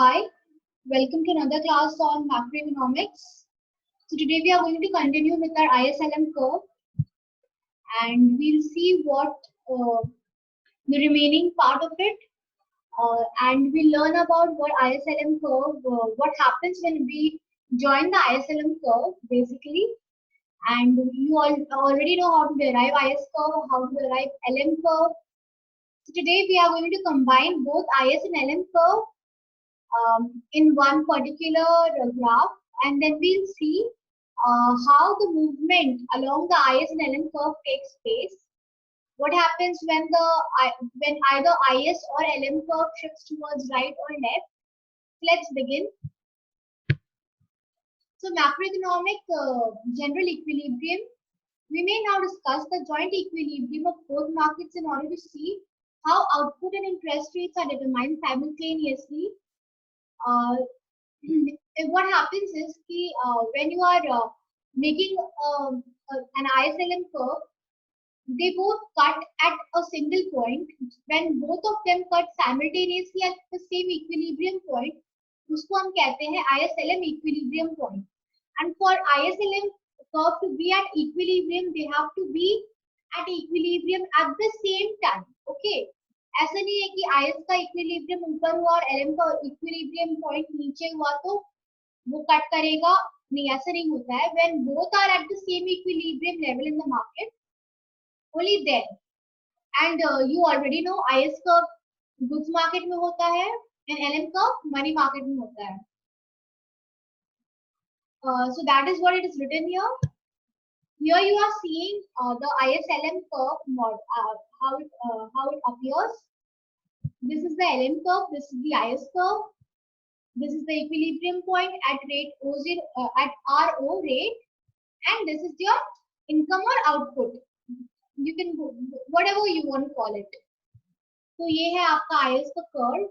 Hi, welcome to another class on macroeconomics. So today we are going to continue with our ISLM curve and we'll see what the remaining part of it and we'll learn about what ISLM curve, what happens when we join the ISLM curve basically. And you all already know how to derive IS curve, how to derive LM curve. So today we are going to combine both IS and LM curve in one particular graph, and then we'll see how the movement along the IS and LM curve takes place. What happens when either IS or LM curve shifts towards right or left? Let's begin. So macroeconomic general equilibrium. We may now discuss the joint equilibrium of both markets in order to see how output and interest rates are determined simultaneously. What happens is when you are making an ISLM curve, they both cut at a single point. When both of them cut simultaneously at the same equilibrium point, उसको हम कहते हैं ISLM equilibrium point. And for ISLM curve to be at equilibrium, they have to be at equilibrium at the same time. Okay. ऐसा नहीं है कि IS का equilibrium ऊपर हुआ और LM का इक्विलिब्रियम पॉइंट नीचे हुआ तो वो कट करेगा, नहीं ऐसा नहीं होता है. When both are at the same equilibrium level in the market, only then. And you already know IS curve goods market में होता है and LM curve money market में होता है. So that is what it is written here. Here you are seeing the ISLM curve mod, how it appears. This is the LM curve, this is the IS curve, this is the equilibrium point at rate O0 at RO rate, and this is your income or output. You can whatever you want to call it. तो ये है आपका IS का curve.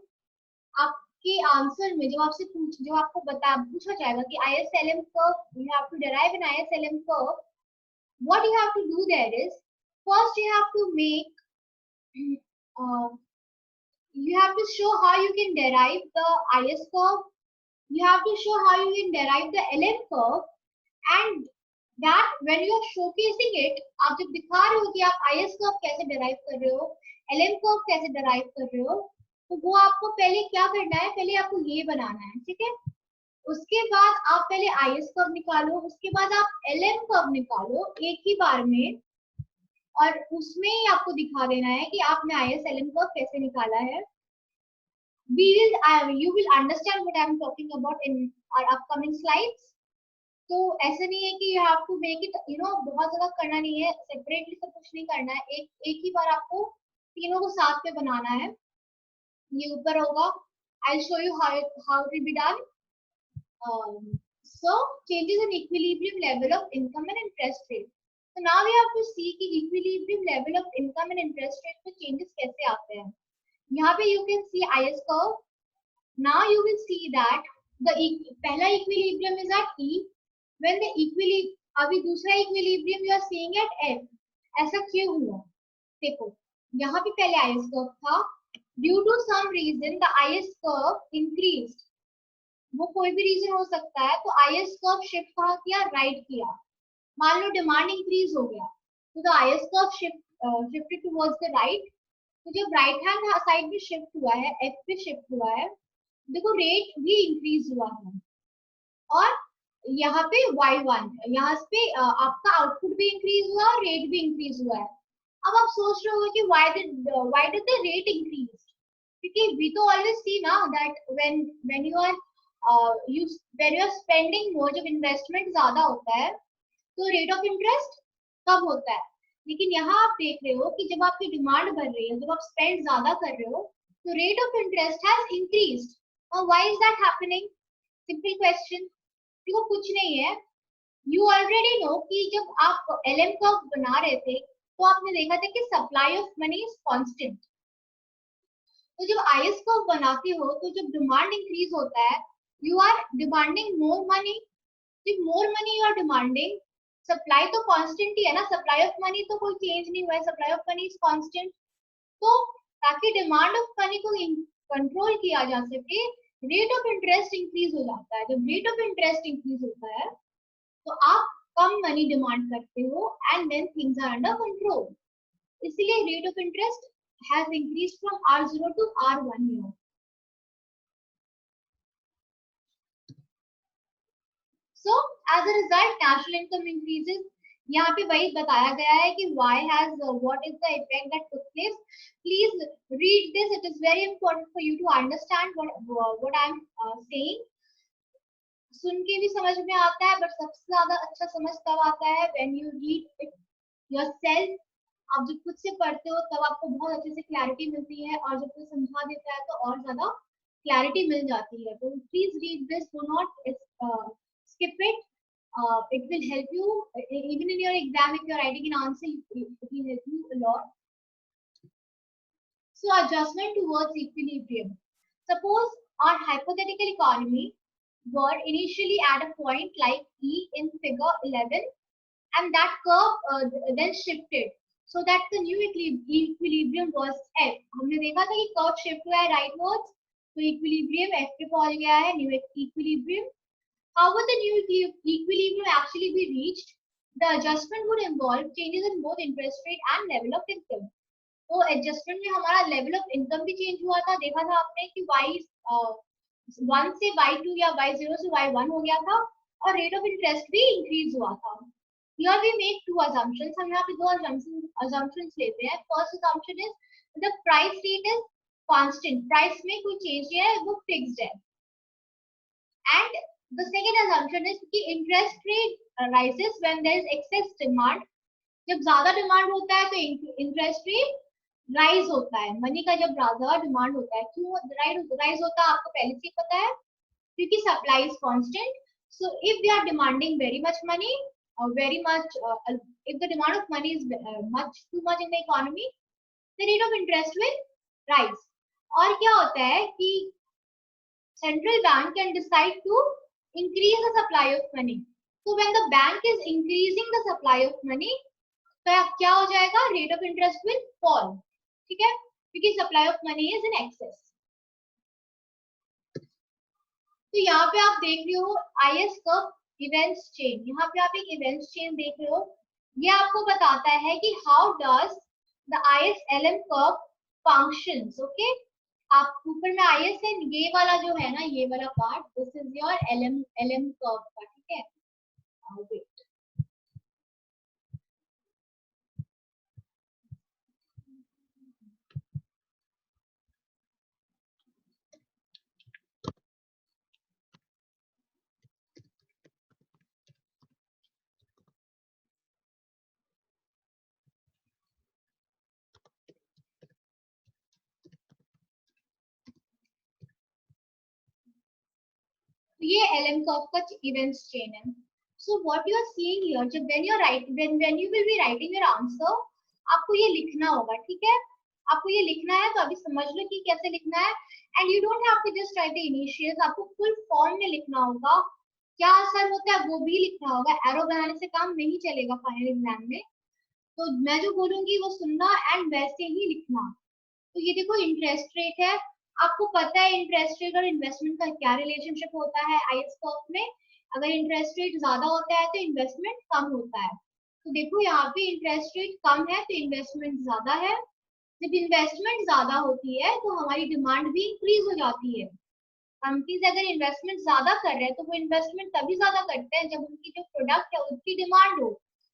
आपके answer में जब आपको पूछा जाएगा कि ISLM curve, you have to derive an ISLM curve. What you have to do there is, first you have to make you have to show how you can derive the IS curve. You have to show how you can derive the LM curve, and that when you are showcasing it, आप जब दिखा रहे हो कि आप IS curve कैसे derive कर रहे हो, LM curve कैसे derive कर रहे हो, तो वो आपको पहले क्या करना है, पहले आपको ये बनाना है, ठीक है. उसके बाद आप पहले IS कर्व निकालो, उसके बाद आप LM कर्व निकालो एक ही बार में, और उसमें ही आपको दिखा देना है कि आपने IS LM कर्व कैसे निकाला है. You will understand what I am talking about in our upcoming slides. तो ऐसा नहीं है कि you have to make it, बहुत ज्यादा करना नहीं है, सेपरेटली सब कुछ नहीं करना है, एक ही बार आपको तीनों को साथ में बनाना है. ये ऊपर होगा. I'll show you how it will be done. So changes in equilibrium level of income and interest rate. So now we have to see कि equilibrium level of income and interest rate में changes कैसे आते हैं. यहाँ पे you can see IS curve. Now you will see that the पहला equilibrium is at E. When the अभी दूसरा equilibrium you are seeing at F. ऐसा क्यों हुआ? देखो यहाँ पे पहले IS curve था. Due to some reason the IS curve increased. वो कोई भी रीजन हो सकता है, तो IS कर्व शिफ्ट कहाँ किया, राइट किया. मान लो डिमांड इंक्रीज हो गया तो the IS curve shifted towards the right. तो जब राइट हैंड साइड में शिफ्ट हुआ है, F पे शिफ्ट हुआ है, देखो रेट भी इंक्रीज हुआ है और यहाँ पे Y1 यहाँ पे आपका आउटपुट भी इंक्रीज हुआ और रेट भी इंक्रीज हुआ है. अब आप सोच रहे हो कि why did the rate increase? क्योंकि we तो always see ना that when you are when you are spending more, जब इन्वेस्टमेंट ज्यादा होता है तो रेट ऑफ इंटरेस्ट कम होता है. लेकिन यहाँ आप देख रहे हो कि जब आपकी डिमांड बढ़ रही है, जब आप स्पेंड ज्यादा कर रहे हो, तो rate of interest has increased. Why is that happening? Simple question. देखो कुछ नहीं है. यू ऑलरेडी नो कि जब आप LM कर्व बना रहे थे तो आपने देखा था कि supply of money is constant. तो जब IS कर्व बनाते हो तो जब डिमांड इंक्रीज होता है, you are demanding more money. If more money you are demanding, supply तो constant ही है ना, supply of money तो कोई change नहीं हुआ है, supply of money is constant. तो ताकि demand of money को control किया जा सके, रेट ऑफ इंटरेस्ट इंक्रीज हो जाता है। जब रेट ऑफ इंटरेस्ट इंक्रीज होता है तो आप कम मनी डिमांड करते हो and then things are under control. इसलिए rate of interest has increase from R0 to R1 here. So as a result, national income increases. यहाँ पे वही बताया गया है कि why has what is the effect that took place. Please read this. It is very important for you to understand what I am saying. सुन के भी समझ में आता है, बट सबसे ज्यादा अच्छा समझ तब आता है when you read it yourself. आप जब खुद से पढ़ते हो तब आपको बहुत अच्छे से क्लैरिटी मिलती है, और जब कोई समझा देता है तो और ज्यादा क्लैरिटी मिल जाती है. तो please read this, do not skip it. It will help you even in your exam if you're writing an answer. It will help you a lot. So adjustment towards equilibrium. Suppose our hypothetical economy were initially at a point like E in figure 11, and that curve then shifted so that the new equilibrium was F. हमने देखा था कि curve shift हुआ है rightwards, तो equilibrium F पे पहुंच गया है, new equilibrium. How would the new equilibrium actually be reached? The adjustment would involve changes in both interest rate and level of income. तो adjustment में हमारा level of income भी change हुआ था. देखा था आपने कि y1 से y2 या y0 से y1 हो गया था, और rate of interest भी increase हुआ था. Here we make two assumptions. हम यहाँ पे दो assumptions लेते हैं. First assumption is the price rate is constant. Price में कोई change नहीं है, वो fixed है. And the second assumption is कि interest rate rises when there is excess demand. जब ज्यादा डिमांड होता है तो इंटरेस्ट रेट राइज होता है. मनी का जब ज्यादा डिमांड होता है, क्यों राइज होता है आपको पहले से पता है, क्योंकि supply is constant. So if we are demanding very much money, very much if the demand of money is too much in the economy, the rate of interest will rise. और क्या होता है कि central bank can decide to increase the supply of money. So when the bank is increasing the supply of money, तो क्या हो जाएगा, rate of interest will fall. ठीक है, क्योंकि supply of money is in excess. तो यहाँ पे आप देख रहे हो IS curve events chain. यहाँ पे आप एक events chain देख रहे हो. ये आपको बताता है कि how does the IS LM curve functions. Okay, आप ऊपर में IS है, ये वाला जो है ना, ये वाला part, this is your LM curve का. ठीक है, वेट, ये LM कर्व का इवेंट्स चेन है. So what you are seeing here, जब when you will be writing your answer, आपको ये लिखना होगा. ठीक है, आपको ये लिखना है, तो अभी समझ लो कि कैसे लिखना है. And you don't have to just write the initials, आपको फुल फॉर्म में लिखना होगा. क्या असर होता है वो भी लिखना होगा. एरो बनाने से काम नहीं चलेगा फाइनल एग्जाम में. तो मैं जो बोलूंगी वो सुनना एंड वैसे ही लिखना. तो ये देखो इंटरेस्ट रेट है. आपको पता है इंटरेस्ट रेट और इन्वेस्टमेंट का क्या रिलेशनशिप होता है IS कर्व में. अगर इंटरेस्ट रेट ज्यादा होता है तो इन्वेस्टमेंट कम होता है. तो देखो यहाँ पे इंटरेस्ट रेट कम है तो इन्वेस्टमेंट ज्यादा है. जब इन्वेस्टमेंट ज्यादा होती है तो हमारी डिमांड भी इंक्रीज हो जाती है. कंपनीज अगर इन्वेस्टमेंट ज्यादा कर रहे हैं तो वो इन्वेस्टमेंट तभी ज्यादा करते हैं जब उनकी जो प्रोडक्ट है उसकी डिमांड हो.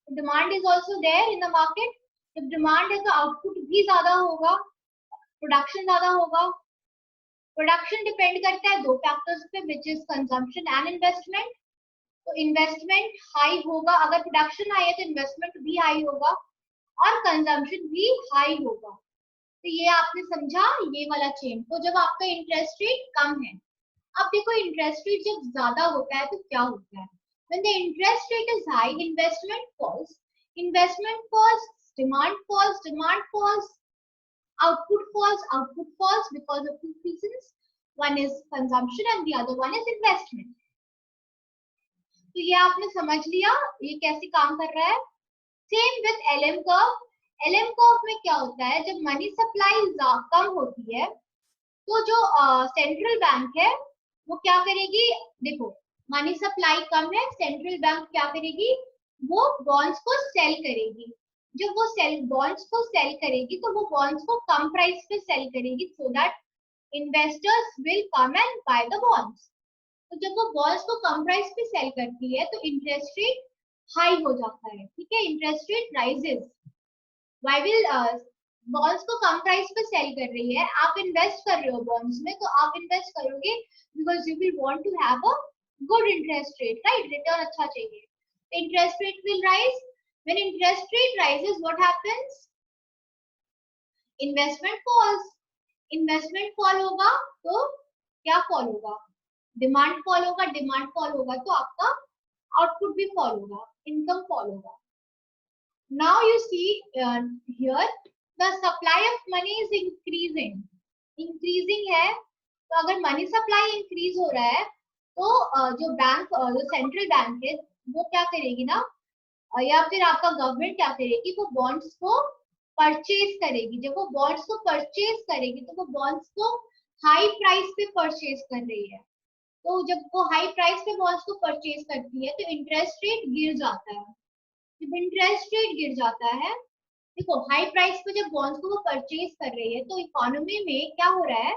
Demand is also there in the market. जब डिमांड है तो आउटपुट भी ज्यादा होगा, प्रोडक्शन ज्यादा होगा. प्रोडक्शन डिपेंड करता है दो फैक्टर्स पे, which is consumption and investment. तो इन्वेस्टमेंट हाई होगा, अगर प्रोडक्शन हाई है तो इन्वेस्टमेंट भी हाई होगा और कंजम्पशन भी हाई होगा. तो ये आपने समझा ये वाला चेन. तो जब आपका इंटरेस्ट रेट कम है, अब देखो इंटरेस्ट रेट जब ज्यादा होता है तो क्या होता है. When the interest rate is high, investment falls, demand falls, output falls because of two reasons. One is consumption and the other one is investment. तो ये आपने समझ लिया ये कैसे काम कर रहा है. Same with LM curve. LM curve में क्या होता है, जब मनी सप्लाई कम होती है तो जो सेंट्रल बैंक है वो क्या करेगी, देखो मनी सप्लाई कम है, सेंट्रल बैंक क्या करेगी, वो बॉन्ड्स को सेल करेगी। जब वो सेल बॉन्ड्स को सेल करेगी तो वो बॉन्ड्स को कम प्राइस पे सेल करेगी, so that investors will come and by the bonds. तो जब वो बॉन्ड्स को कम प्राइस पे सेल करती है तो इंटरेस्ट रेट हाई हो जाता है, ठीक है, interest rate rises. Why will, bonds को कम प्राइस पे सेल कर रही है, आप इन्वेस्ट कर रहे हो बॉन्ड्स में, तो आप इन्वेस्ट करोगे because you will want to have a good interest rate, right, return अच्छा चाहिए। Interest rate will rise, when interest rate rises what happens, investment falls. Investment fall होगा तो क्या फॉल होगा, डिमांड फॉल होगा, डिमांड फॉल होगा तो आपका आउटपुट भी फॉल होगा, इनकम फॉल होगा। Now you see here the supply of money is increasing. Increasing है, तो अगर मनी सप्लाई इंक्रीज हो रहा है तो जो बैंक, जो सेंट्रल बैंक है वो क्या करेगी ना, या फिर आपका गवर्नमेंट क्या करेगी, वो बॉन्ड्स को परचेज करेगी। जब वो बॉन्ड्स को परचेज करेगी तो वो बॉन्ड्स को हाई प्राइस पे परचेज कर रही है। तो जब वो हाई प्राइस पे बॉन्ड्स को परचेज करती है तो इंटरेस्ट रेट गिर जाता है। जब इंटरेस्ट रेट गिर जाता है, देखो हाई प्राइस पे जब बॉन्ड्स को वो परचेज कर रही है तो इकोनॉमी में क्या हो रहा है,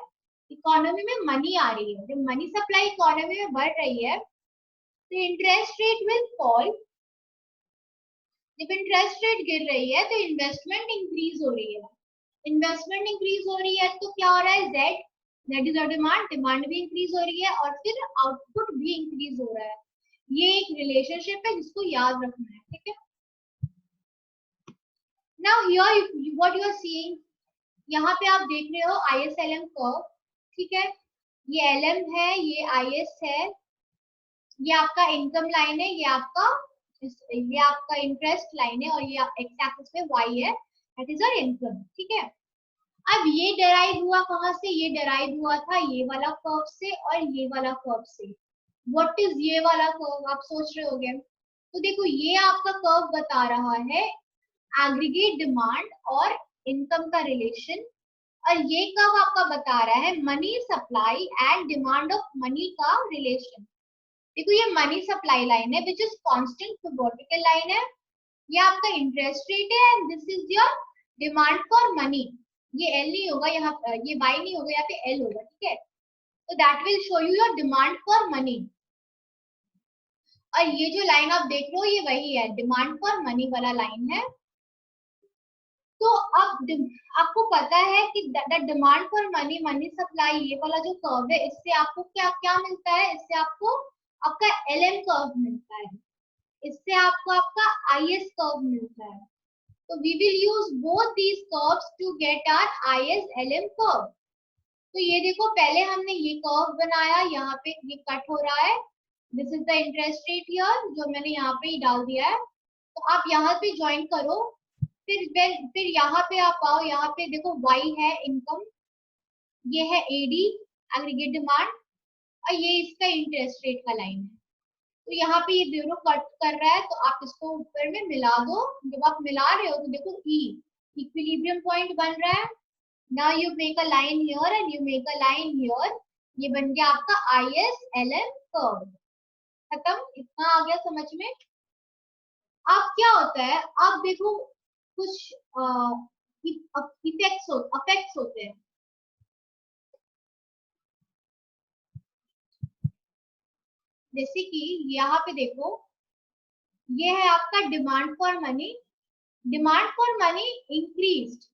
इकोनॉमी में मनी आ रही है। जब मनी सप्लाई इकोनॉमी में बढ़ रही है तो इंटरेस्ट रेट विल फॉल। जब इंटरेस्ट रेट गिर रही है तो इन्वेस्टमेंट इंक्रीज हो रही है। इन्वेस्टमेंट इंक्रीज हो रही है तो क्या हो रहा है, Z, that is a demand, demand भी इंक्रीज हो रही है और फिर आउटपुट भी इंक्रीज हो रहा है। ये एक रिलेशनशिप है जिसको याद रखना है, ठीक है। Now here what you are seeing, यहाँ पे आप देख रहे हो ISLM कर्व, ठीक है, ये LM है, ये IS है, ये आपका इनकम लाइन है, ये आपका इंटरेस्ट लाइन है और ये एक्स एक्सिस पे Y है, दैट इज आवर इनकम, ठीक है। अब ये डेराइव हुआ कहाँ से, ये डेराइव हुआ था ये वाला कर्व से और ये वाला कर्व से। व्हाट इज ये वाला कर्व, आप सोच रहे होंगे, तो देखो ये आपका कर्व बता रहा है एग्रीगेट डिमांड और इनकम का रिलेशन, और ये कर्व आपका बता रहा है money supply and demand of money का रिलेशन। देखो ये मनी सप्लाई लाइन है which is constant vertical line है, ये आपका इंटरेस्ट रेट है and this is your demand for money. ये एल नहीं होगा यहाँ, ये वाई नहीं होगा, यहाँ पे एल होगा, ठीक है। तो that will show you your demand for money. और ये जो लाइन आप देख रहे हो ये वही है, डिमांड फॉर मनी वाला लाइन है। तो अब आपको पता है कि the demand for money, money supply, ये वाला जो कर्व है इससे आपको क्या क्या मिलता है, इससे आपको आपका LM कर्व मिलता है, इससे आपको आपका IS कर्व मिलता है। तो we will use both these curves to get our IS LM curve. तो ये देखो पहले हमने ये कर्व बनाया, यहाँ पे ये कट हो रहा है, this is the interest rate here, जो मैंने यहाँ पे ही डाल दिया है। तो आप यहाँ पे ज्वाइन करो, फिर यहाँ पे आप आओ, यहाँ पे देखो Y है इनकम, ये है AD एग्रीगेट डिमांड, और ये इसका इंटरेस्ट रेट का लाइन है। तो यहाँ पे ये दोनों कट कर रहा है तो आप इसको ऊपर में मिला दो। जब आप मिला रहे हो तो देखो E इक्विलिब्रियम पॉइंट बन रहा है। Now you make a line here and you make a line here, ये बन गया आपका IS LM कर्व। खत्म, इतना आ गया समझ में। अब क्या होता है, अब देखो कुछ अफेक्ट्स होते हैं। जैसे कि यहाँ पे देखो, ये है आपका demand for money, demand for money increased,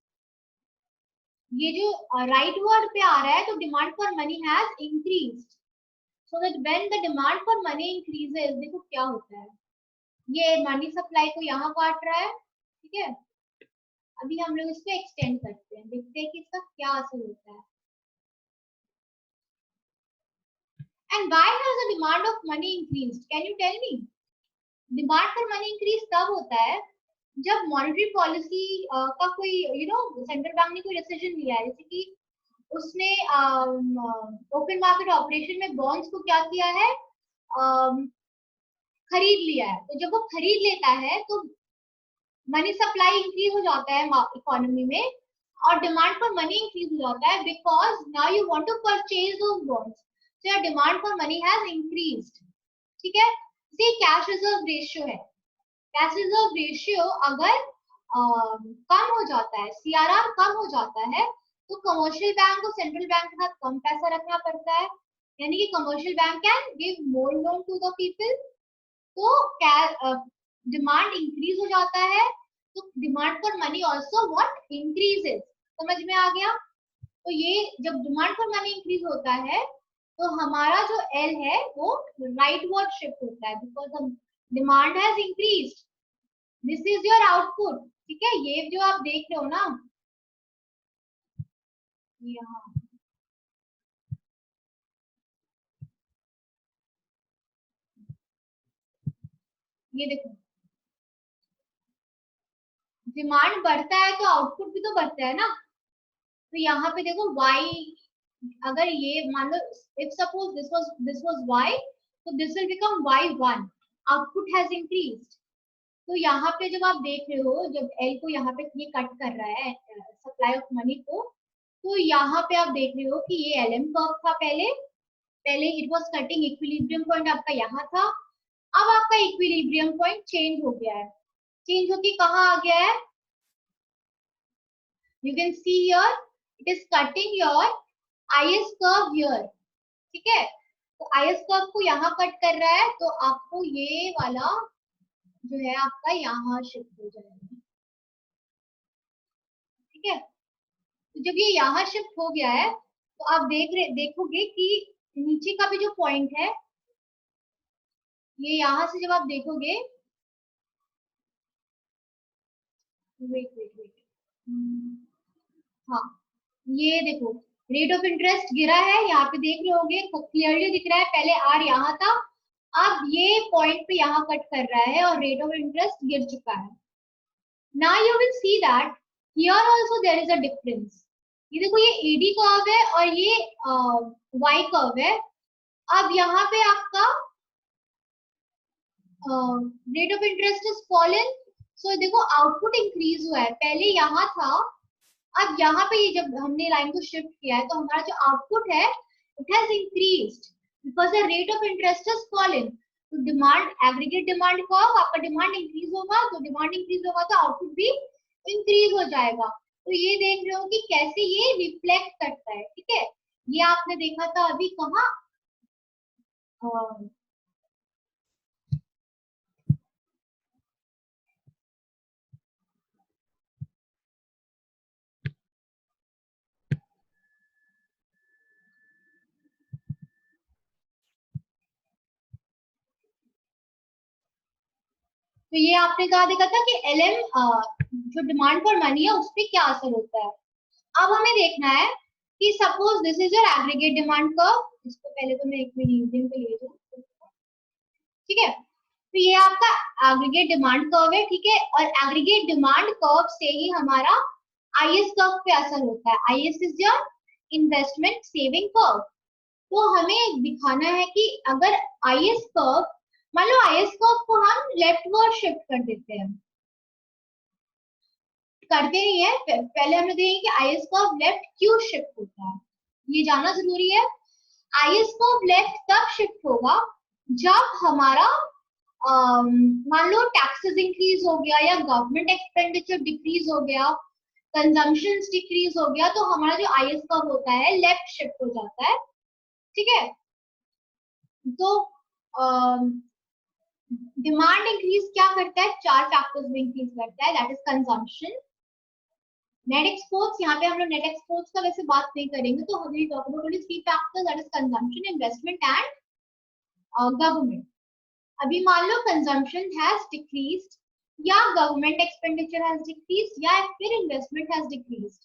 ये जो राइट वर्ड पे आ रहा है तो demand for money has increased, so that when the demand for money increases, देखो क्या होता है, ये मनी सप्लाई को यहाँ काट रहा है, ठीक है। अभी हम लोग इसको एक्सटेंड करते हैं, देखते हैं कि इसका क्या असर होता है। And why has the demand of money increased? Can you tell me? Demand for money increase तब होता है जब मॉनेटरी पॉलिसी का कोई सेंट्रल बैंक ने कोई डिसीजन लिया है, जैसे कि उसने ओपन मार्केट ऑपरेशन में बॉन्ड्स को क्या किया है, खरीद लिया है। तो जब वो खरीद लेता है तो मनी सप्लाई इंक्रीज हो जाता है इकोनॉमी में और डिमांड फॉर मनी इंक्रीज हो जाता है, because now you want to purchase those bonds. so your demand for money has increased. ठीक है, see कैश रिजर्व रेशियो है, कैश रिजर्व रेशियो अगर कम हो जाता है, सीआरआर कम हो जाता है, तो कमर्शियल बैंक को सेंट्रल बैंक के साथ कम पैसा रखना पड़ता है, यानी कि commercial bank can give more loan to the people, तो डिमांड इंक्रीज हो जाता है, तो demand for money also what increases, समझ में आ गया। तो ये जब डिमांड फॉर मनी इंक्रीज होता है तो हमारा जो एल है वो राइट वर्ड शिफ्ट होता है, because demand has increased, this is your output. ठीक है, ये जो आप देख रहे हो ना यहाँ, ये देखो डिमांड बढ़ता है तो आउटपुट भी तो बढ़ता है ना, तो यहाँ पे देखो y, अगर ये मान लो if suppose this was y, तो this will become y1, output has increased. तो यहाँ पे जब आप देख रहे हो, जब एल को यहाँ पे ये कट कर रहा है सप्लाई ऑफ मनी को, तो यहाँ पे आप देख रहे हो कि ये एल एम कर्व था, पहले पहले it was cutting, equilibrium point आपका यहाँ था, अब आपका इक्विलिब्रियम पॉइंट चेंज हो गया है, चेंज होके कहाँ आ गया है, you can see here it is cutting your IS curve here, ठीक है, तो IS curve को यहाँ कट कर रहा है, तो आपको ये वाला जो है आपका यहाँ शिफ्ट हो जाएगा। ठीक है, तो जब ये यहाँ शिफ्ट हो गया है तो आप देखोगे कि नीचे का भी जो पॉइंट है, ये यहाँ से जब आप देखोगे, वेट वेट वेट, हाँ ये देखो रेट ऑफ इंटरेस्ट गिरा है, यहाँ पे देख रहे होगे क्लियरली दिख रहा है, पहले आर यहाँ था, अब ये पॉइंट पे यहाँ कट कर रहा है और रेट ऑफ इंटरेस्ट गिर चुका है। Now you will see that here also there is a difference, ये देखो ये एडी कर्व है और ये वाई कर्व है, अब यहाँ पे आपका rate of interest is fallen, so देखो आउटपुट इंक्रीज हुआ है, पहले यहाँ था, अब यहाँ पे ये जब हमने लाइन को शिफ्ट किया है तो हमारा जो आउटपुट है it has increased because the rate of interest is falling, तो डिमांड एग्रीगेट डिमांड कर्व आपका डिमांड इंक्रीज होगा, तो डिमांड इंक्रीज होगा तो आउटपुट भी इंक्रीज हो जाएगा। तो ये देख रहे हो कि कैसे ये रिफ्लेक्ट करता है। ठीक है, ये आपने देखा था अभी कहाँ, तो ये आपने कहा देखा था कि एलएम जो डिमांड फॉर मनी है उस पर क्या असर होता है। अब हमें देखना है कि suppose this is your aggregate demand curve, इसको पहले तो मैं एक मीडियम पे ले लूं, ठीक है, तो ये आपका एग्रीगेट डिमांड कर्व है। ठीक है, और एग्रीगेट डिमांड कर्व से ही हमारा आईएस कर्व पे असर होता है, IS is your investment saving curve. तो हमें दिखाना है कि अगर आईएस कर्व, मान लो आईएस कर्व को हम लेफ्टवर्ड शिफ्ट कर देते हैं, करते नहीं है, पहले हमने देखा कि आईएस कर्व लेफ्ट क्यों शिफ्ट होता है, ये जानना जरूरी है। आईएस कर्व लेफ्ट तब शिफ्ट होगा जब हमारा मान लो टैक्सेस इंक्रीज हो गया या गवर्नमेंट एक्सपेंडिचर डिक्रीज हो गया, कंजम्पशन डिक्रीज हो गया, तो हमारा जो आईएस कर्व होता है लेफ्ट शिफ्ट हो जाता है। ठीक है, तो डिमांड इंक्रीज क्या करता है, चार फैक्टर्स में इंक्रीज करता है, that is consumption, net exports, यहाँ पे हम लोग नेट एक्सपोर्ट्स का वैसे बात नहीं करेंगे, तो हम talk about only three factors, that is consumption, investment and government. अभी मान लो कंजम्पशन हैज डिक्रीज्ड या गवर्नमेंट एक्सपेंडिचर हैज डिक्रीज्ड या फिर इन्वेस्टमेंट हैज डिक्रीज्ड,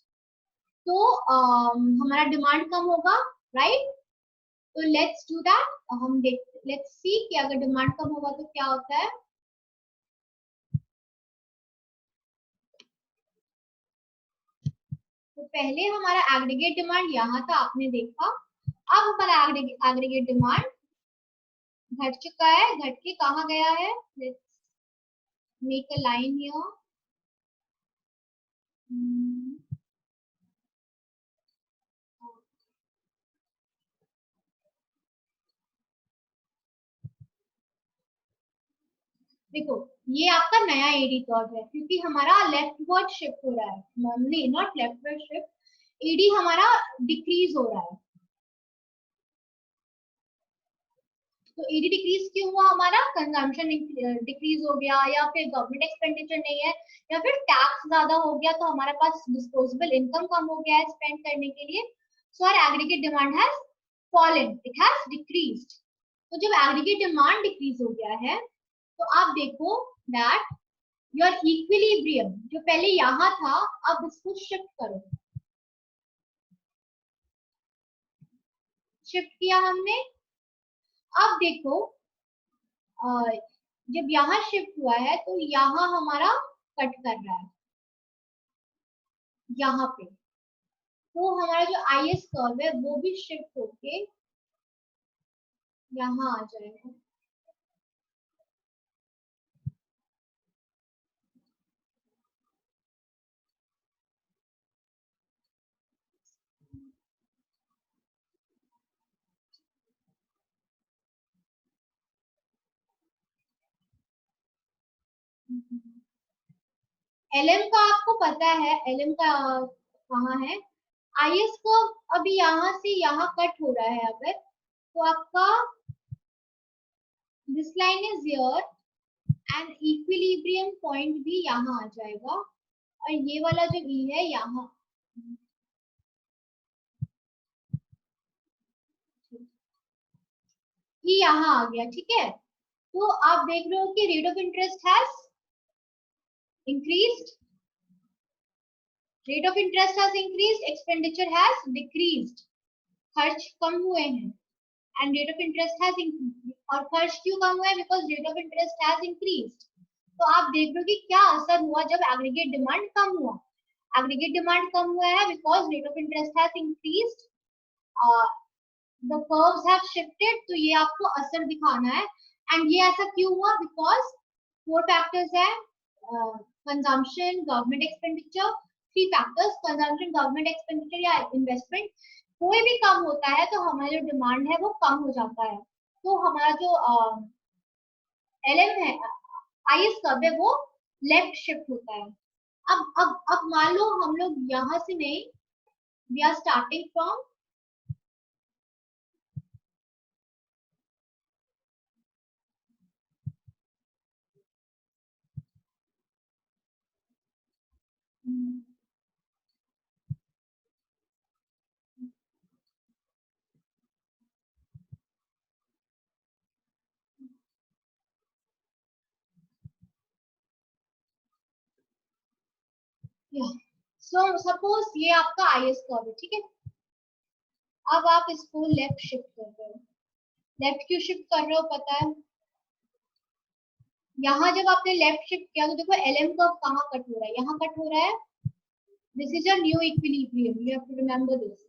तो हमारा डिमांड कम होगा, राइट। तो लेट्स डू दैट, हम देख लेट्स सी कि अगर डिमांड कम होगा तो क्या होता है। तो पहले हमारा एग्रीगेट डिमांड यहाँ था, आपने देखा, अब हमारा एग्रीगेट डिमांड घट चुका है, घट के कहाँ गया है, let's make a line here, देखो ये आपका नया एडी कर्व है क्योंकि हमारा लेफ्ट वर्ड शिफ्ट हो रहा है, नहीं not leftward shift, AD हमारा डिक्रीज हो रहा है। तो एडी डिक्रीज क्यों हुआ, हमारा कंजम्पशन डिक्रीज हो गया, या फिर गवर्नमेंट एक्सपेंडिचर नहीं है, या फिर टैक्स ज्यादा हो गया तो हमारे पास डिस्पोजेबल इनकम कम हो गया है स्पेंड करने के लिए। So our aggregate demand has fallen, it has decreased. तो जब एग्रीगेट डिमांड डिक्रीज हो गया है तो आप देखो दैट योर इक्विलिब्रियम जो पहले यहाँ था अब इसको शिफ्ट करो, शिफ्ट किया हमने। अब देखो जब यहाँ शिफ्ट हुआ है तो यहाँ हमारा कट कर रहा है यहाँ पे, तो हमारा जो आईएस कर्व है वो भी शिफ्ट होके यहाँ आ जाएगा। एलएम का आपको पता है, एलएम का कहाँ है, आईएस कर्व अभी यहाँ से यहाँ कट हो रहा है अगर, तो आपका this line is here and equilibrium point भी यहाँ आ जाएगा, और ये वाला जो ई है यहाँ, ये यहाँ आ गया, ठीक है। तो आप देख रहे हो कि rate of interest has increased, rate of interest has increased, expenditure has decreased, खर्च कम हुए हैं, and rate of interest has increased. और खर्च क्यों कम हुआ है, because rate of interest has increased. तो आप देख रहे हो कि क्या असर हुआ जब एग्रीगेट डिमांड कम हुआ, एग्रीगेट डिमांड कम हुआ है because rate of interest has increased, the curves have shifted, तो ये आपको असर दिखाना है। एंड ये ऐसा क्यों हुआ, बिकॉज फोर फैक्टर्स है, consumption, government expenditure, three factors, consumption, government expenditure या इन्वेस्टमेंट, कोई भी कम होता है तो हमारा जो डिमांड है वो कम हो जाता है, तो हमारा जो एलएम है, आईएस कर्व है, वो लेफ्ट शिफ्ट होता है। अब मान लो हम लोग यहाँ से नहीं, we are starting from so suppose ये आपका आईएस कर्व है, ठीक है। अब आप इसको लेफ्ट शिफ्ट कर रहे हो, लेफ्ट क्यों शिफ्ट कर रहे हो पता है, यहाँ जब आपने लेफ्ट शिफ्ट किया तो देखो एलएम कर्व कहाँ कट हो रहा है, यहाँ कट हो रहा है, this is a new equilibrium, you have to remember this.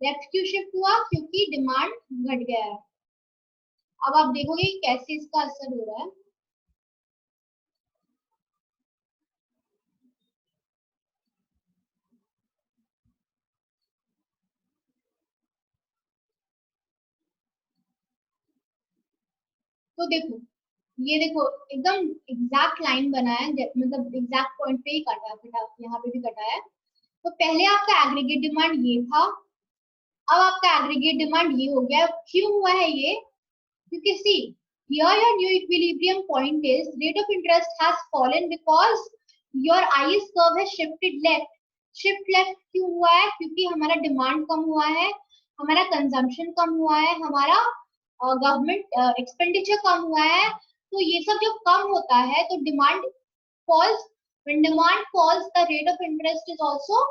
Left क्यों शिफ्ट हुआ, क्योंकि डिमांड घट गया है। अब आप देखोगे कैसे इसका असर हो रहा है, तो देखो ये देखो एकदम एग्जैक्ट लाइन बना है, मतलब एग्जैक्ट पॉइंट पे ही कटा है, यहाँ पे भी कटा है। तो पहले आपका एग्रीगेट डिमांड ये था, अब आपका एग्रीगेट डिमांड ये हो गया, क्यों हुआ है ये, क्योंकि सी here your new equilibrium point is rate of interest has fallen because your IS curve has shifted left, shift left क्यों हुआ है, क्योंकि हमारा डिमांड कम हुआ है, हमारा कंजम्पशन कम हुआ है, हमारा गवर्नमेंट एक्सपेंडिचर कम हुआ है। तो ये सब जब कम होता है तो demand falls, when demand falls the rate of interest is also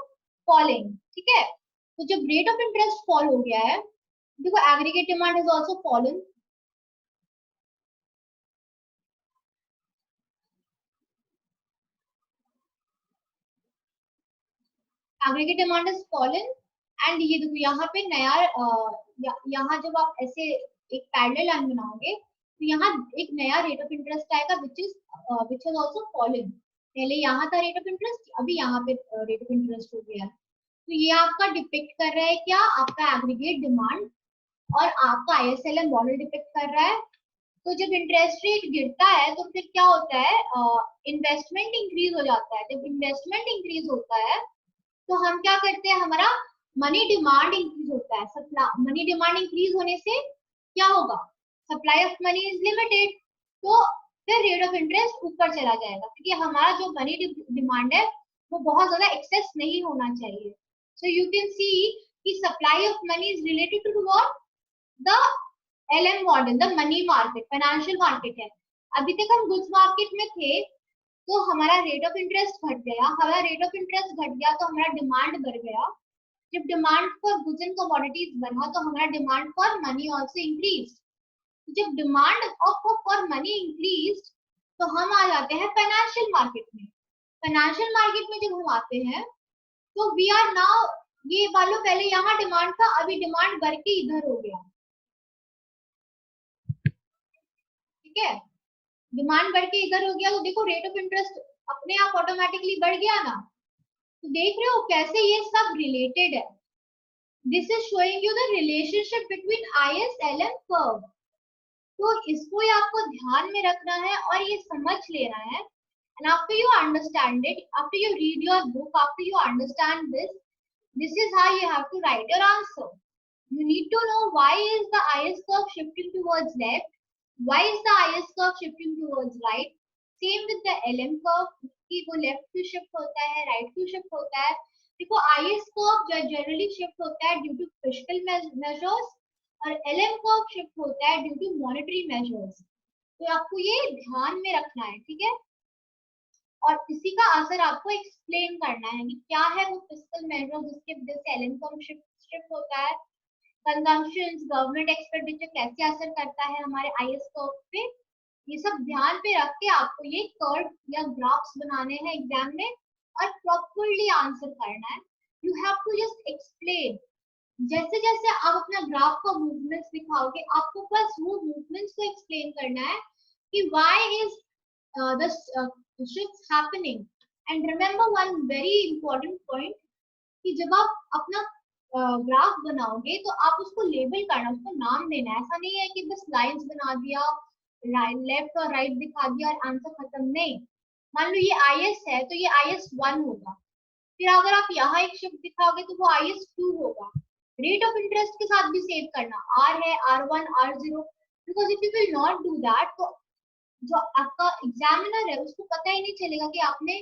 falling, ठीक है। तो जब रेट ऑफ इंटरेस्ट फॉल हो गया है, देखो aggregate demand has also fallen, aggregate demand is fallen, and ये देखो यहाँ पे नया यहाँ जब आप ऐसे एक पैरेलल लाइन बनाओगे तो यहाँ एक नया रेट ऑफ इंटरेस्ट आएगा विच इज आल्सो फॉलन, पहले यहाँ था रेट ऑफ इंटरेस्ट, अभी यहाँ पे रेट ऑफ इंटरेस्ट हो गया है। तो ये आपका डिपिक्ट कर रहा है क्या, आपका एग्रीगेट डिमांड और आपका ISLM मॉडल डिपेक्ट कर रहा है। तो जब इंटरेस्ट रेट गिरता है तो फिर क्या होता है, इन्वेस्टमेंट इंक्रीज हो जाता है। जब इन्वेस्टमेंट इंक्रीज होता है तो हम क्या करते हैं, हमारा मनी डिमांड इंक्रीज होता है। सप्लाई, मनी डिमांड इंक्रीज होने से क्या होगा, supply of money is limited, तो फिर रेट ऑफ इंटरेस्ट ऊपर चला जाएगा, क्योंकि हमारा जो मनी डिमांड है वो बहुत ज्यादा एक्सेस नहीं होना चाहिए। सो यू कैन सी कि supply of money is related to what, the LM model, the money market, financial market है। अभी तक हम गुड्स मार्केट में थे तो हमारा रेट ऑफ इंटरेस्ट घट गया, हमारा रेट ऑफ इंटरेस्ट घट गया तो हमारा डिमांड बढ़ गया। जब demand for goods and commodities बढ़ा तो हमारा demand for money also increase. जब demand of for money increase तो हम आ जाते हैं फाइनेंशियल मार्केट में। फाइनेंशियल मार्केट में जब हम आते हैं तो वी आर नाउ, ये वालों पहले यहाँ डिमांड था, अभी डिमांड बढ़ के इधर हो गया, ठीक है। डिमांड बढ़ के इधर हो गया तो देखो रेट ऑफ इंटरेस्ट अपने आप ऑटोमेटिकली बढ़ गया ना। तो देख रहे हो कैसे ये सब रिलेटेड है। This is showing you the relationship between ISLM curve. तो इसको ही आपको ध्यान में रखना है और ये समझ लेना है। And after you understand it, after you read your book, after you understand this is how you have to write your answer. You need to know why is the IS curve shifting towards left, why is the IS curve shifting towards right. Same with the LM curve, कि वो left क्यों shift होता है, right क्यों shift होता है। देखो IS curve generally shift होता है ड्यू टू फिस्कल मेजर्स और LM curve शिफ्ट होता है ड्यू टू मॉनेटरी मेजर्स। तो आपको ये ध्यान में रखना है, ठीक है। और इसी का असर आपको एक्सप्लेन करना है कि क्या है वो फिस्कल मेजर जिसके वजह से LM curve शिफ्ट होता है। कंजम्पशन, गवर्नमेंट एक्सपेंडिचर कैसे असर करता है हमारे IS कर्व पे, ये सब ध्यान पे रख के आपको ये कर्व या ग्राफ्स बनाने हैं एग्जाम में और प्रॉपर्ली आंसर करना है। You have to just explain. जैसे जैसे आप अपना ग्राफ का मूवमेंट्स दिखाओगे आपको बस वो मूवमेंट्स को एक्सप्लेन करना है कि why is the shifts happening. And remember one very important point कि जब आप अपना ग्राफ बनाओगे तो आप उसको लेबल करना, उसको नाम देना। ऐसा नहीं है कि बस लाइंस बना दिया, लेफ्ट और राइट दिखा दिया और आंसर खत्म। नहीं, मान लो ये IS है तो ये IS1 होगा, फिर अगर आप यहाँ एक शिफ्ट दिखाओगे तो वो IS2 होगा। रेट ऑफ इंटरेस्ट के साथ भी सेव करना, R है, R1, R0, because if you will not do that तो जो आपका एग्जामिनर है उसको पता ही नहीं चलेगा कि आपने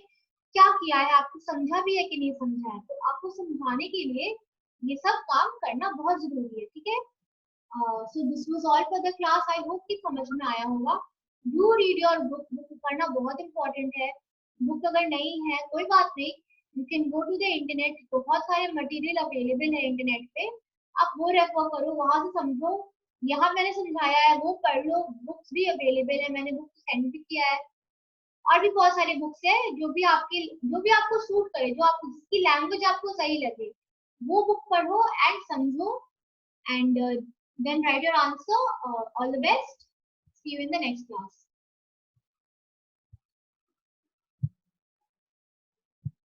क्या किया है, आपको समझा भी है कि नहीं समझा है। तो आपको समझाने के लिए ये सब काम करना बहुत जरूरी है, ठीक है। So this was all for the class. I hope कि समझ में आया होगा। Do read your book, book पढ़ना बहुत इंपॉर्टेंट है। बुक अगर नहीं है कोई बात नहीं, you can go to the internet, बहुत सारे मटेरियल अवेलेबल है इंटरनेट पे, आप वो रेफर करो, वहां से समझो। यहाँ मैंने समझाया है वो पढ़ लो, बुक्स भी अवेलेबल है, मैंने बुक सेंड भी किया है। और भी बहुत सारे बुक्स है जो भी आपको सूट करे, जो आपको जिसकी लैंग्वेज आपको सही लगे वो बुक पढ़ो एंड समझो and then write your answer. All the best. See you in the next class.